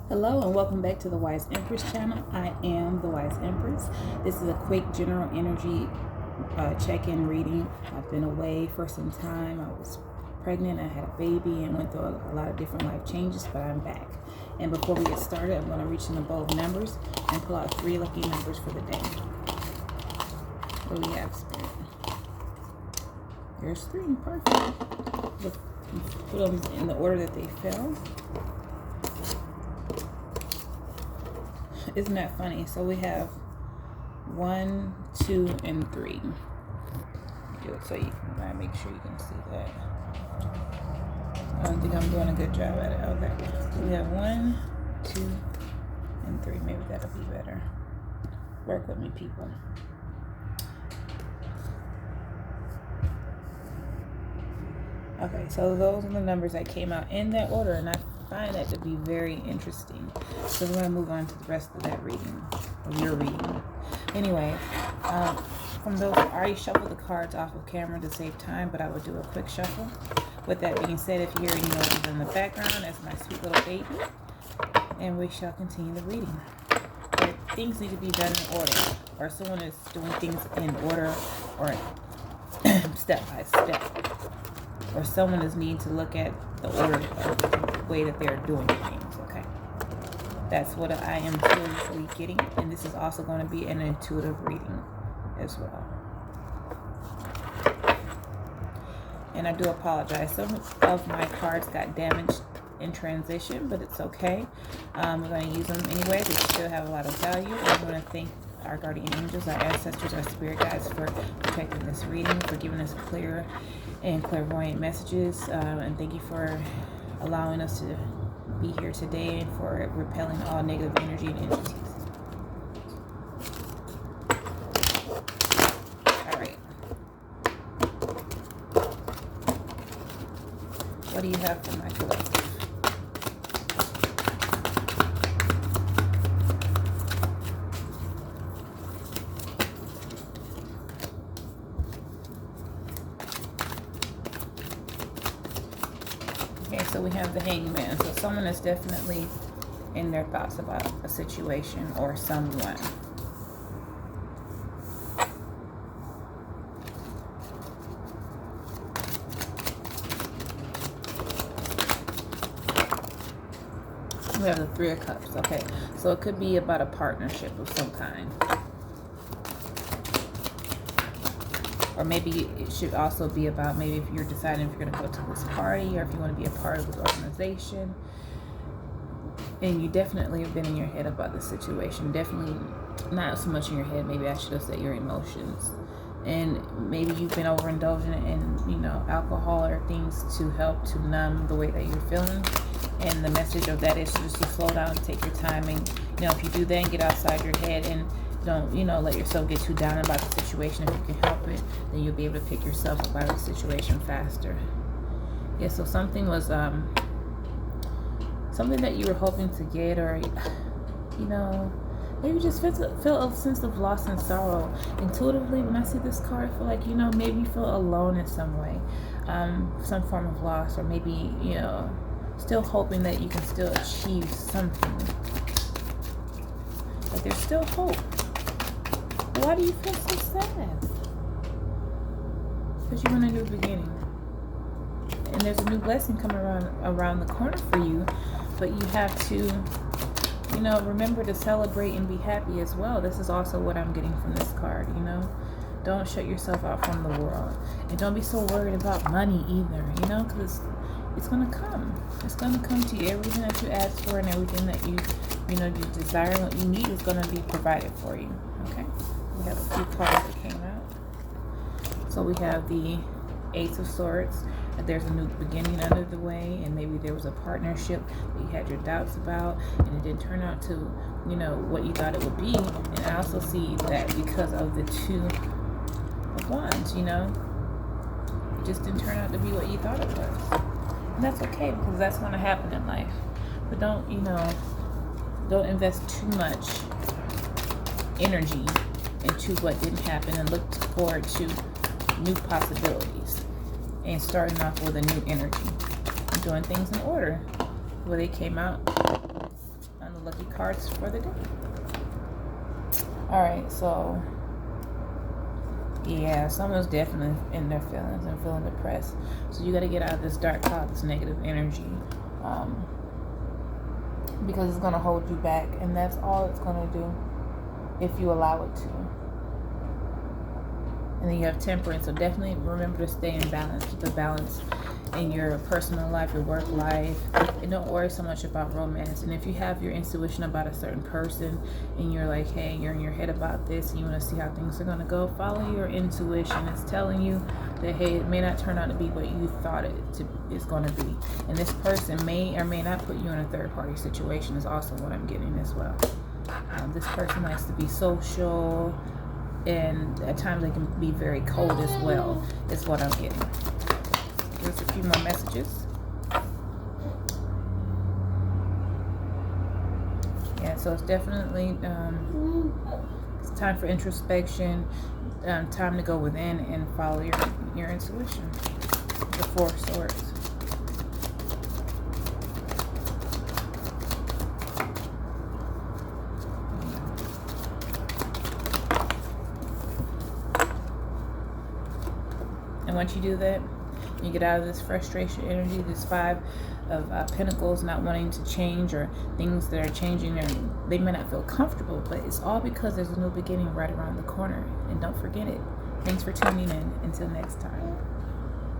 Hello and welcome back to the Wise Empress channel. I am the Wise Empress. This is a quick general energy check-in reading. I've been away for some time. I was pregnant, I had a baby, and went through a lot of different life changes, but I'm back. And before we get started, I'm going to reach in the bowl of numbers and pull out 3 lucky numbers for the day. What do we have, Spirit? There's 3. Perfect. Put them in the order that they fell. Isn't that funny? So we have 1, 2, and 3. Do it so you can make sure you can see that. I don't think I'm doing a good job at it. Okay. So we have 1, 2, and 3. Maybe that'll be better. Work with me, people. Okay, so those are the numbers that came out in that order, and I find that to be very interesting. So we're going to move on to the rest of that reading, of your reading. Anyway, from those, I already shuffled the cards off of camera to save time, but I will do a quick shuffle. With that being said, if you hear any noises in the background, that's my sweet little baby. And we shall continue the reading. But things need to be done in order, or someone is doing things in order, or step by step. Or someone is needing to look at the order of the way that they're doing things, okay? That's what I am seriously getting, and this is also going to be an intuitive reading as well. And I do apologize. Some of my cards got damaged in transition, but it's okay. We're going to use them anyway. They still have a lot of value. I'm going to thank our guardian angels, our ancestors, our spirit guides for protecting this reading, for giving us clear and clairvoyant messages, and thank you for allowing us to be here today and for repelling all negative energy and entities. All right. What do you have for my collective? Okay, so we have the Hangman. So someone is definitely in their thoughts about a situation or someone. We have the 3 of Cups. Okay, so it could be about a partnership of some kind. Or maybe it should also be about, maybe if you're deciding if you're going to go to this party or if you want to be a part of this organization. And you definitely have been in your head about the situation. Definitely not so much in your head. Maybe I should have said your emotions. And maybe you've been overindulging in, alcohol or things to help to numb the way that you're feeling. And the message of that is just to slow down, take your time. And, if you do that and get outside your head and don't, let yourself get too down about the situation. If you can help it, then you'll be able to pick yourself up out of the situation faster. Yeah, so something was, something that you were hoping to get, or, maybe just feel a sense of loss and sorrow. Intuitively, when I see this card, I feel like, maybe you feel alone in some way, some form of loss, or maybe, still hoping that you can still achieve something. Like there's still hope. Why do you feel so sad? Because you're in a new beginning. And there's a new blessing coming around the corner for you. But you have to, remember to celebrate and be happy as well. This is also what I'm getting from this card, Don't shut yourself out from the world. And don't be so worried about money either, because it's going to come. It's going to come to you. Everything that you ask for and everything that you desire and what you need is going to be provided for you, okay? We have a few cards that came out. So we have the Ace of Swords. There's a new beginning under the way, and maybe there was a partnership that you had your doubts about, and it didn't turn out to, what you thought it would be. And I also see that because of the 2 of Wands, it just didn't turn out to be what you thought it was. And that's okay, because that's going to happen in life. But don't invest too much energy into what didn't happen, and look forward to new possibilities and starting off with a new energy and doing things in order. Well, they came out the lucky cards for the day. All right, so yeah, someone's definitely in their feelings and feeling depressed. So you got to get out of this dark cloud, this negative energy, because it's going to hold you back, and that's all it's going to do if you allow it to. And then you have temperance, so definitely remember to stay in balance. Keep a balance in your personal life, your work life, and don't worry so much about romance. And if you have your intuition about a certain person and you're like, hey, you're in your head about this and you want to see how things are going to go, follow your intuition. It's telling you that, hey, it may not turn out to be what you thought is going to be. And this person may or may not put you in a third party situation is also what I'm getting as well. This person likes to be social, and at times they can be very cold as well, is what I'm getting. Here's a few more messages. Yeah, so it's definitely it's time for introspection, time to go within and follow your intuition. The Four of Swords. And once you do that, you get out of this frustration energy, this Five of Pentacles, not wanting to change, or things that are changing, and they may not feel comfortable, but it's all because there's a new beginning right around the corner. And don't forget it. Thanks for tuning in. Until next time.